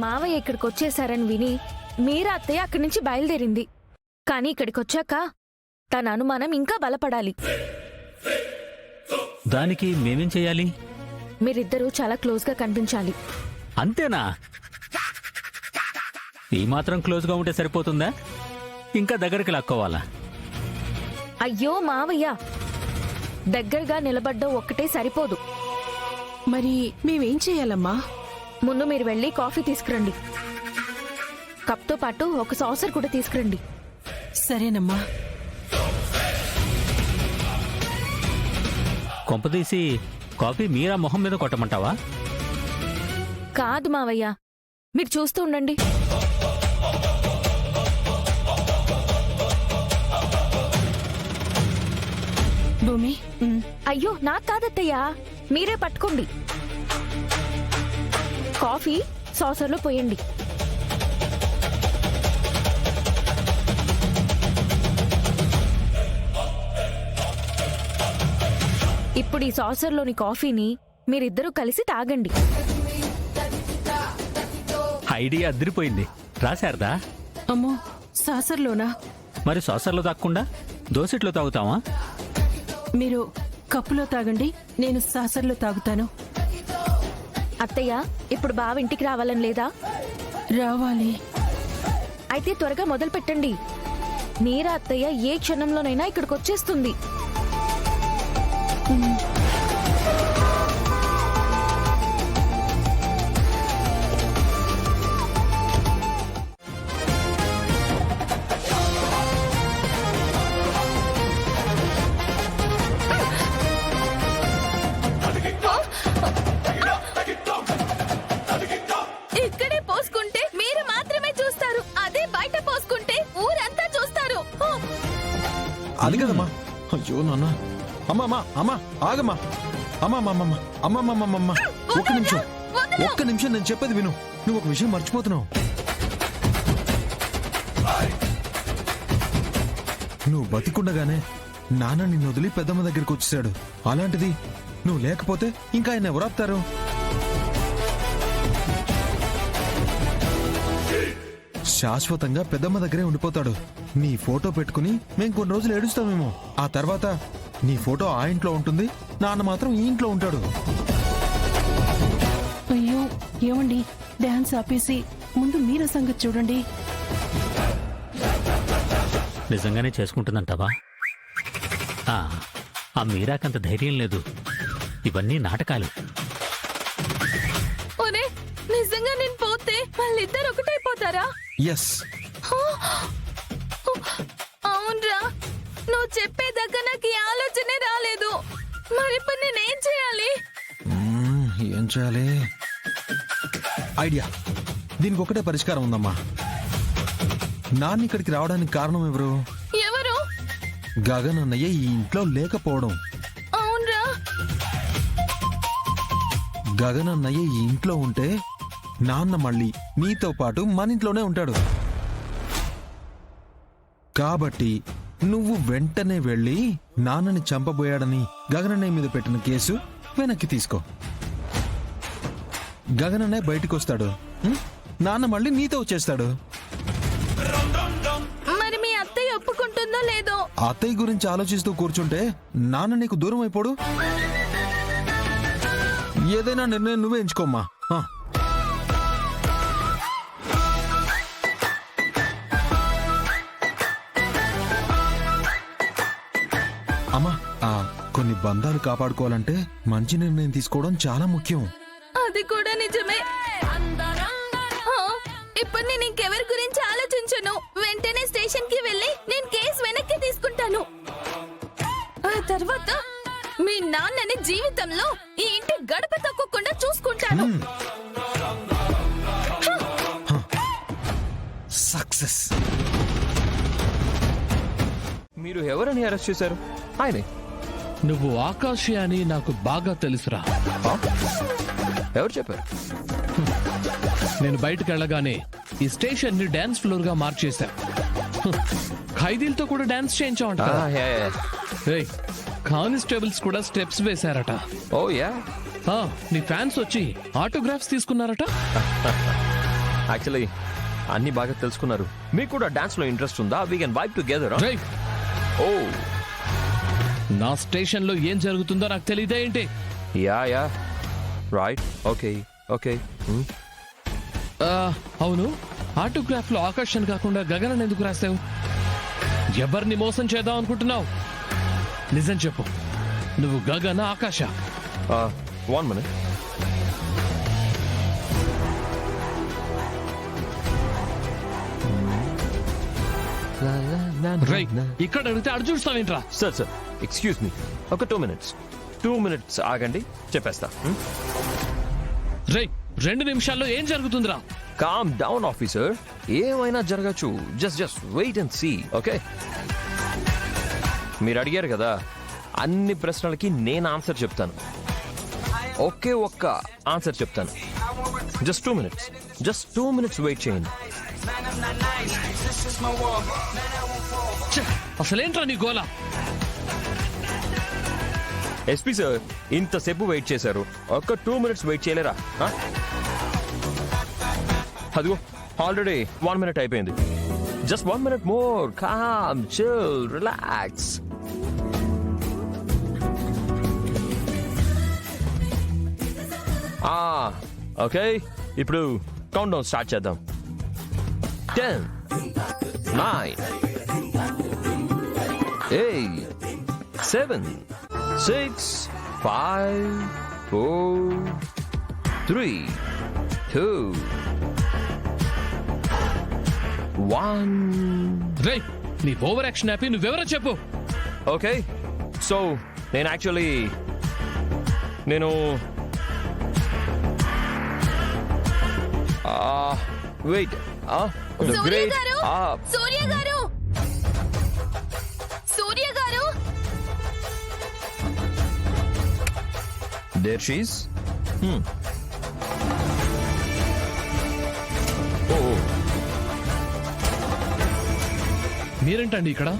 మావయ్య ఇక్కడికి వచ్చేసారని విని మీరా అత్తయ్య అక్కడి నుంచి బయలుదేరింది. కానీ ఇక్కడికొచ్చాక తన అనుమానం ఇంకా బలపడాలి. దానికి మేమేం చెయ్యాలి? మీరిద్దరూ చాలా క్లోజ్గా కనిపించాలి. అంతేనా? ఈ మాత్రం క్లోజ్గా ఉంటే సరిపోతుందా? ఇంకా దగ్గరికి లాక్కోవాలా? అయ్యో మావయ్య, దగ్గరగా నిలబడ్డం ఒక్కటే సరిపోదు. మరి మేమేం చెయ్యాలమ్మా? ముందు మీరు వెళ్ళి కాఫీ తీసుకురండి. కప్తో పాటు ఒక సాసర్ కూడా తీసుకురండి. సరేనమ్మా. కొంపదీసి కాఫీ మీరా మొహం మీద కొట్టమంటావా? కాదు మావయ్య, మీరు చూస్తూ ఉండండి. భూమి, అయ్యో నాకు కాదత్తయ్యా, మీరే పట్టుకోండి. కాఫీ సాసర్లో పోయండి. ఇప్పుడు ఈ సాసర్లోని కాఫీని మీరిద్దరూ కలిసి తాగండి. ఐడియా అదిరిపోయింది. రాశారదా? అమ్మో, సాసర్లోనా? మరి సాసర్లో తాగకుండా దోసెట్లో తాగుతావా? మీరు కప్పులో తాగండి, నేను సాసర్లో తాగుతాను. అత్తయ్య, ఇప్పుడు బావ ఇంటికి రావాలని లేదా? రావాలి. అయితే త్వరగా మొదలు పెట్టండి. మీరా అత్తయ్య ఏ క్షణంలోనైనా ఇక్కడికి వచ్చేస్తుంది. ఇక్కడే పోసుకుంటే మీరు మాత్రమే చూస్తారు, అదే బయట పోసుకుంటే ఊరంతా చూస్తారు. అది కదమ్మా. అయ్యో నాన్న. అమ్మా అమ్మా అమ్మా ఆగమ్మా. అమ్మా అమ్మా అమ్మమ్మమ్మమ్మమ్మ ఒక్క నిమిషం నేను చెప్పేది విను. నువ్వు ఒక విషయం మర్చిపోతున్నావు. నువ్వు బతికుండగానే నాన్న నిన్ను వదిలి పెద్దమ్మ దగ్గరికి వచ్చేసాడు. అలాంటిది నువ్వు లేకపోతే ఇంకా ఆయన ఎవరాపుతారు? శాశ్వతంగా పెద్దమ్మ దగ్గరే ఉండిపోతాడు. నీ ఫోటో పెట్టుకుని మేం కొన్ని రోజులు ఏడుస్తామేమో. ఆ తర్వాత నీ ఫోటో ఆ ఇంట్లో ఉంటుంది, నాన్న మాత్రం ఈ ఇంట్లో ఉంటాడు. అయ్యో ఏమండి, డాన్స్ ఆపేసి ముందు మీరా సంగతి చూడండి. నిజంగానే చేసుకుంటుందంటావా? ఆ మీరాకంత ధైర్యం లేదు. ఇవన్నీ నాటకాలు. ఒరే, నిజంగా నేను పోతే వాళ్ళిద్దరు ఒకటైపోతారా? ఎస్. అవునరా, నువ్వు చెప్పేదాకా నాకు ఈ ఆలోచనే రాలేదు. మరి ఇప్పుడు నేనేం చేయాలి? ఏం చేయాలి? ఐడియా. దీనికి ఒకటే పరిష్కారం ఉందమ్మా. నాన్న ఇక్కడికి రావడానికి కారణం ఎవరు? ఎవరు? గగన్ అన్నయ్య ఈ ఇంట్లో లేకపోవడం. అవునరా. గగన్ అన్నయ్య ఈ ఇంట్లో ఉంటే నాన్న మళ్ళీ నీతో పాటు మన ఇంట్లోనే ఉంటాడు. కాబట్టి నువ్వు వెంటనే వెళ్ళి నాన్నని చంపబోయాడని గగన్ అన్నయ్య మీద పెట్టిన కేసు వెనక్కి తీసుకో. గగన్ అన్నయ్య బయటికి వస్తాడు, నాన్న మళ్ళీ నీతో వచ్చేస్తాడు. మరి మీ అత్తయ్య ఒప్పుకుంటుందో లేదో? అత్తయ్య గురించి ఆలోచిస్తూ కూర్చుంటే నాన్న నీకు దూరం అయిపోడు. ఏదైనా నిర్ణయం నువ్వే ఎంచుకోమ్మా. అమ్మా, కొన్ని బంధాలు కాపాడుకోవాలంటే మంచి నిర్ణయం తీసుకోవడం చాలా ముఖ్యం. అది కూడా నిజమే. ఇప్పుడు నేను ఇంకెవరి గురించి ఆలోచించను. వెంటనే స్టేషన్ కి వెళ్ళి నేను కేసు వెనక్కి తీసుకుంటాను. ఆ తర్వాత మీ నాన్నని జీవితంలో ఈ ఇంటి గడప తక్కకుండా చూసుకుంటాను. సక్సెస్. మీరు ఎవరని అరెస్ట్ చేశారు? ఆయనే. నువ్వు ఆకాశి అని నాకు బాగా తెలుసురా. ఎవరు చెప్పారు? నేను బయటకు వెళ్ళగానే ఈ స్టేషన్ ని డాన్స్ ఫ్లోర్ గా మార్చేశా. ఖైదీలతో కూడా డాన్స్ చేయించావంట. కానిస్టేబుల్స్ కూడా స్టెప్స్ వేశారట. ఓ యా. నీ ఫ్యాన్స్ వచ్చి ఆటోగ్రాఫ్స్ తీసుకున్నారట. యాక్చువల్లీ అన్ని బాగా తెలుసుకున్నారు. మీకు కూడా డాన్స్ లో ఇంట్రెస్ట్ ఉందా? We can vibe together. రేయ్, ఓ నా స్టేషన్ లో ఏం జరుగుతుందో నాకు తెలియదే ఏంటి? Yeah right. Okay okay. అవును, ఆటోగ్రాఫ్ లో ఆకర్షణ కాకుండా గగన్ ఎందుకు రాసావు? ఎవరిని మోసం చేద్దాం అనుకుంటున్నావు? నిజం చెప్పు, నువ్వు గగన ఆకాశ? 1 minute. రేయ్, ఇక్కడ అడిగితే అడు చూస్తావేంట్రా? సార్ ఎక్స్క్యూజ్ మీ, ఒక 2 minutes. 2 minutes ఆగండి, చెప్పేస్తా. రేయ్, 2 నిమిషాల్లో ఏం జరుగుతుందిరా? కామ్ డౌన్ ఆఫీసర్, ఏమైనా జరగచ్చు. Just wait and see. Okay, మీరు అడిగారు కదా, అన్ని ప్రశ్నలకి నేను ఆన్సర్ చెప్తాను. ఒకే ఒక్క ఆన్సర్ చెప్తాను. Just 2 minutes. Just 2 minutes wait చేయండి. ఛే, అసలేంట్రా నీ గోల? ఎస్పీ సార్, ఇంతసేపు వెయిట్ చేశారు, ఒక్క 2 minutes వెయిట్ చేయలేరా? అదిగో ఆల్రెడీ 1 minute అయిపోయింది. Just 1 minute more. Calm, chill, relax. Okay, ఇప్పుడు కౌంట్ డౌన్ స్టార్ట్ చేద్దాం. 10, 9, 8, 7, 6, 5, 4, 3, 2, 1. రేయ్, నీ ఓవర్ యాక్షన్ ఆపి నువ్వెవరో చెప్పు. ఓకే, సో నేను వెయిట్. సూర్య గారు, సూర్య గారు, సూర్య గారు. There she's. మీరేంటండి ఇక్కడ?